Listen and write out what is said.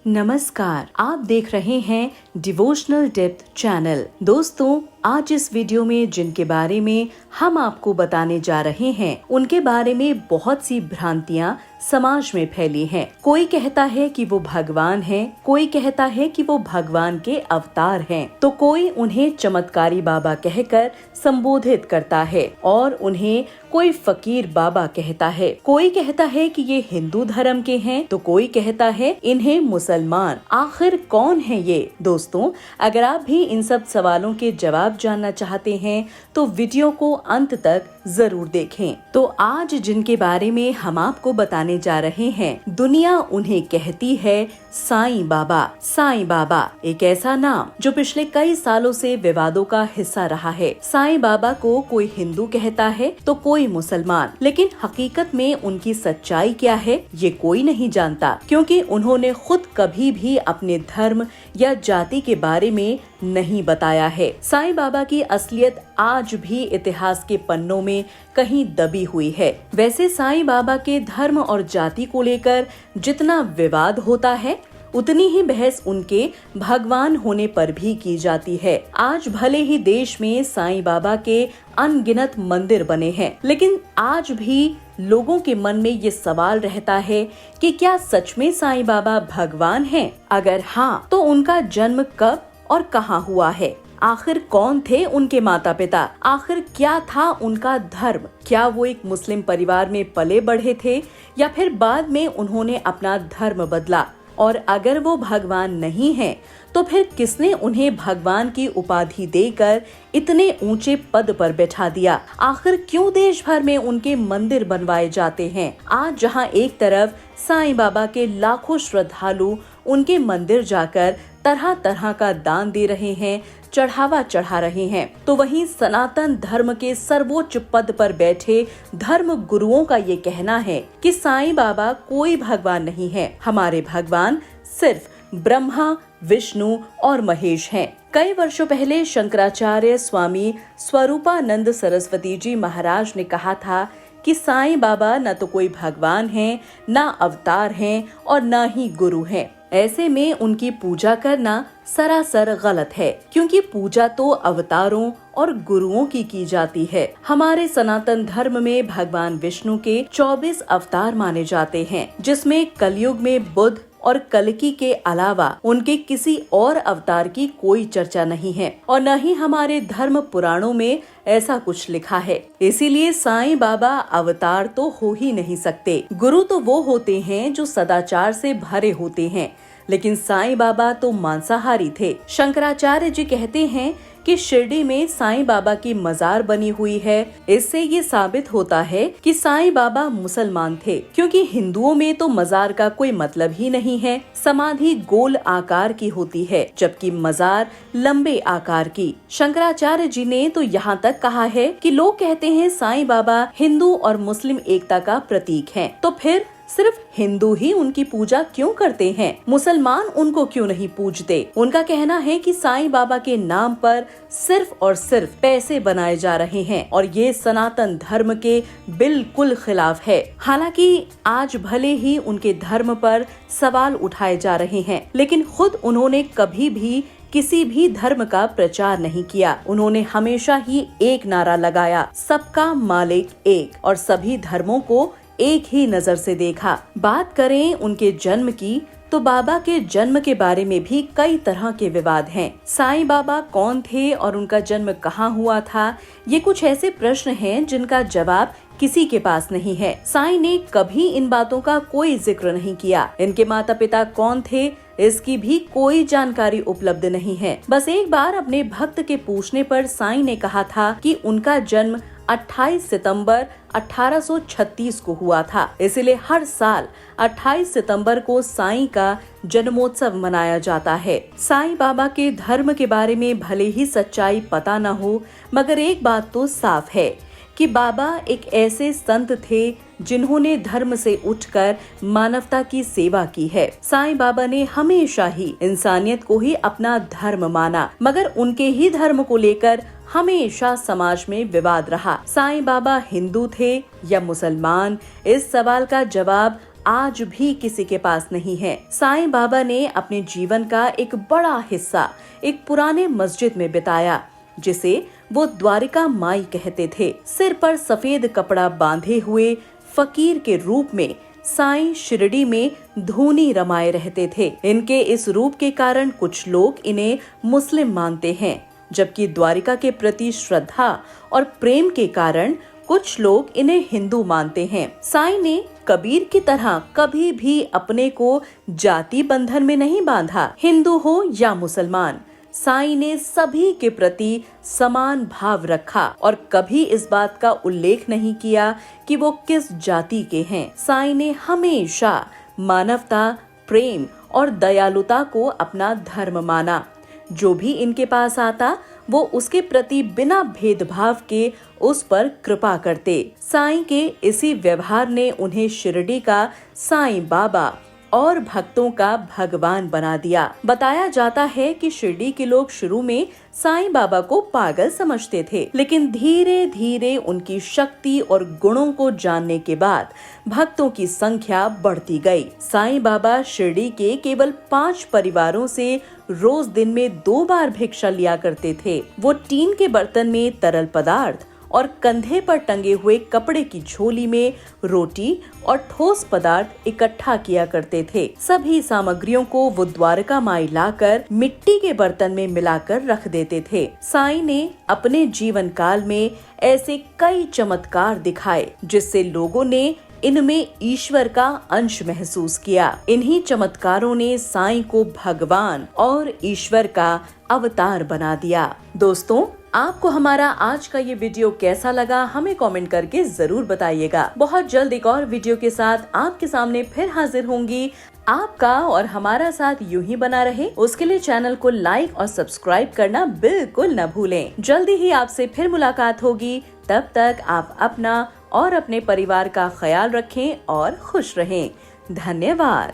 नमस्कार, आप देख रहे हैं डिवोशनल डेप्थ चैनल। दोस्तों, आज इस वीडियो में जिनके बारे में हम आपको बताने जा रहे हैं उनके बारे में बहुत सी भ्रांतियां समाज में फैली हैं। कोई कहता है कि वो भगवान हैं, कोई कहता है कि वो भगवान के अवतार हैं, तो कोई उन्हें चमत्कारी बाबा कहकर संबोधित करता है और उन्हें कोई फकीर बाबा कहता है। कोई कहता है कि ये हिंदू धर्म के हैं, तो कोई कहता है इन्हें मुसलमान। आखिर कौन है ये? दोस्तों, अगर आप भी इन सब सवालों के जवाब जानना चाहते हैं तो वीडियो को अंत तक जरूर देखें। तो आज जिनके बारे में हम आपको बताने जा रहे हैं, दुनिया उन्हें कहती है साईं बाबा। साईं बाबा एक ऐसा नाम जो पिछले कई सालों से विवादों का हिस्सा रहा है। साईं बाबा को कोई हिंदू कहता है तो कोई मुसलमान, लेकिन हकीकत में उनकी सच्चाई क्या है ये कोई नहीं जानता, क्योंकि उन्होंने खुद कभी भी अपने धर्म या जाति के बारे में नहीं बताया है। साईं बाबा की असलियत आज भी इतिहास के पन्नों में कहीं दबी हुई है। वैसे साईं बाबा के धर्म और जाति को लेकर जितना विवाद होता है, उतनी ही बहस उनके भगवान होने पर भी की जाती है। आज भले ही देश में साईं बाबा के अनगिनत मंदिर बने हैं, लेकिन आज भी लोगों के मन में ये सवाल रहता है कि क्या सच में साईं बाबा भगवान हैं? अगर हाँ, तो उनका जन्म कब और कहाँ हुआ है? आखिर कौन थे उनके माता पिता? आखिर क्या था उनका धर्म? क्या वो एक मुस्लिम परिवार में पले बढ़े थे या फिर बाद में उन्होंने अपना धर्म बदला? और अगर वो भगवान नहीं हैं, तो फिर किसने उन्हें भगवान की उपाधि देकर इतने ऊंचे पद पर बैठा दिया? आखिर क्यों देश भर में उनके मंदिर बनवाए जाते हैं? आज जहां एक तरफ साईं बाबा के लाखों श्रद्धालु उनके मंदिर जाकर तरह तरह का दान दे रहे हैं, चढ़ावा चढ़ा रहे हैं, तो वहीं सनातन धर्म के सर्वोच्च पद पर बैठे धर्म गुरुओं का ये कहना है कि साईं बाबा कोई भगवान नहीं है, हमारे भगवान सिर्फ ब्रह्मा, विष्णु और महेश हैं। कई वर्षों पहले शंकराचार्य स्वामी स्वरूपानंद सरस्वती जी महाराज ने कहा था कि साईं बाबा न तो कोई भगवान हैं, न अवतार हैं और न ही गुरु हैं। ऐसे में उनकी पूजा करना सरासर गलत है, क्योंकि पूजा तो अवतारों और गुरुओं की जाती है। हमारे सनातन धर्म में भगवान विष्णु के 24 अवतार माने जाते हैं, जिसमें कलयुग में बुद्ध और कल्कि के अलावा उनके किसी और अवतार की कोई चर्चा नहीं है और न ही हमारे धर्म पुराणों में ऐसा कुछ लिखा है। इसीलिए साईं बाबा अवतार तो हो ही नहीं सकते। गुरु तो वो होते हैं जो सदाचार से भरे होते हैं, लेकिन साईं बाबा तो मांसाहारी थे। शंकराचार्य जी कहते हैं कि शिरडी में साईं बाबा की मजार बनी हुई है। इससे ये साबित होता है कि साईं बाबा मुसलमान थे, क्योंकि हिंदुओं में तो मजार का कोई मतलब ही नहीं है। समाधि गोल आकार की होती है, जबकि मजार लंबे आकार की। शंकराचार्य जी ने तो यहाँ तक कहा है कि लोग कहते हैं साईं बाबा हिंदू और मुस्लिम एकता का प्रतीक हैं, तो फिर सिर्फ हिंदू ही उनकी पूजा क्यों करते हैं? मुसलमान उनको क्यों नहीं पूजते? उनका कहना है कि साईं बाबा के नाम पर सिर्फ और सिर्फ पैसे बनाए जा रहे हैं और ये सनातन धर्म के बिल्कुल खिलाफ है। हालांकि आज भले ही उनके धर्म पर सवाल उठाए जा रहे हैं, लेकिन खुद उन्होंने कभी भी किसी भी धर्म का प्रचार नहीं किया। उन्होंने हमेशा ही एक नारा लगाया, सबका मालिक एक, और सभी धर्मों को एक ही नजर से देखा। बात करें उनके जन्म की, तो बाबा के जन्म के बारे में भी कई तरह के विवाद हैं। साईं बाबा कौन थे और उनका जन्म कहाँ हुआ था, ये कुछ ऐसे प्रश्न हैं जिनका जवाब किसी के पास नहीं है। साईं ने कभी इन बातों का कोई जिक्र नहीं किया। इनके माता पिता कौन थे, इसकी भी कोई जानकारी उपलब्ध नहीं है। बस एक बार अपने भक्त के पूछने पर साईं ने कहा था कि उनका जन्म 28 सितंबर 1836 को हुआ था, इसलिए हर साल 28 सितंबर को साईं का जन्मोत्सव मनाया जाता है। साईं बाबा के धर्म के बारे में भले ही सच्चाई पता न हो, मगर एक बात तो साफ है कि बाबा एक ऐसे संत थे जिन्होंने धर्म से उठकर मानवता की सेवा की है। साईं बाबा ने हमेशा ही इंसानियत को ही अपना धर्म माना, मगर उनके ही धर्म को लेकर हमेशा समाज में विवाद रहा। साईं बाबा हिंदू थे या मुसलमान, इस सवाल का जवाब आज भी किसी के पास नहीं है। साईं बाबा ने अपने जीवन का एक बड़ा हिस्सा एक पुराने मस्जिद में बिताया, जिसे वो द्वारिका माई कहते थे। सिर पर सफेद कपड़ा बांधे हुए फकीर के रूप में साईं शिरडी में धूनी रमाए रहते थे। इनके इस रूप के कारण कुछ लोग इन्हें मुस्लिम मानते हैं, जबकि द्वारिका के प्रति श्रद्धा और प्रेम के कारण कुछ लोग इन्हें हिंदू मानते हैं। साईं ने कबीर की तरह कभी भी अपने को जाति बंधन में नहीं बांधा। हिंदू हो या मुसलमान, साईं ने सभी के प्रति समान भाव रखा और कभी इस बात का उल्लेख नहीं किया कि वो किस जाति के हैं। साईं ने हमेशा मानवता, प्रेम और दयालुता को अपना धर्म माना। जो भी इनके पास आता वो उसके प्रति बिना भेदभाव के उस पर कृपा करते। साईं के इसी व्यवहार ने उन्हें शिरडी का साईं बाबा और भक्तों का भगवान बना दिया। बताया जाता है कि शिरडी के लोग शुरू में साईं बाबा को पागल समझते थे, लेकिन धीरे धीरे उनकी शक्ति और गुणों को जानने के बाद भक्तों की संख्या बढ़ती गई। साईं बाबा शिरडी के केवल 5 परिवारों से रोज दिन में 2 बार भिक्षा लिया करते थे। वो टीन के बर्तन में तरल पदार्थ और कंधे पर टंगे हुए कपड़े की झोली में रोटी और ठोस पदार्थ इकट्ठा किया करते थे। सभी सामग्रियों को वो द्वारका माई लाकर मिट्टी के बर्तन में मिलाकर रख देते थे। साईं ने अपने जीवन काल में ऐसे कई चमत्कार दिखाए, जिससे लोगों ने इनमें ईश्वर का अंश महसूस किया। इन्हीं चमत्कारों ने साईं को भगवान और ईश्वर का अवतार बना दिया। दोस्तों, आपको हमारा आज का ये वीडियो कैसा लगा हमें कमेंट करके जरूर बताइएगा। बहुत जल्द एक और वीडियो के साथ आपके सामने फिर हाजिर होंगी। आपका और हमारा साथ यूं ही बना रहे, उसके लिए चैनल को लाइक और सब्सक्राइब करना बिल्कुल न भूलें। जल्दी ही आपसे फिर मुलाकात होगी। तब तक आप अपना और अपने परिवार का ख्याल रखें और खुश रहें। धन्यवाद।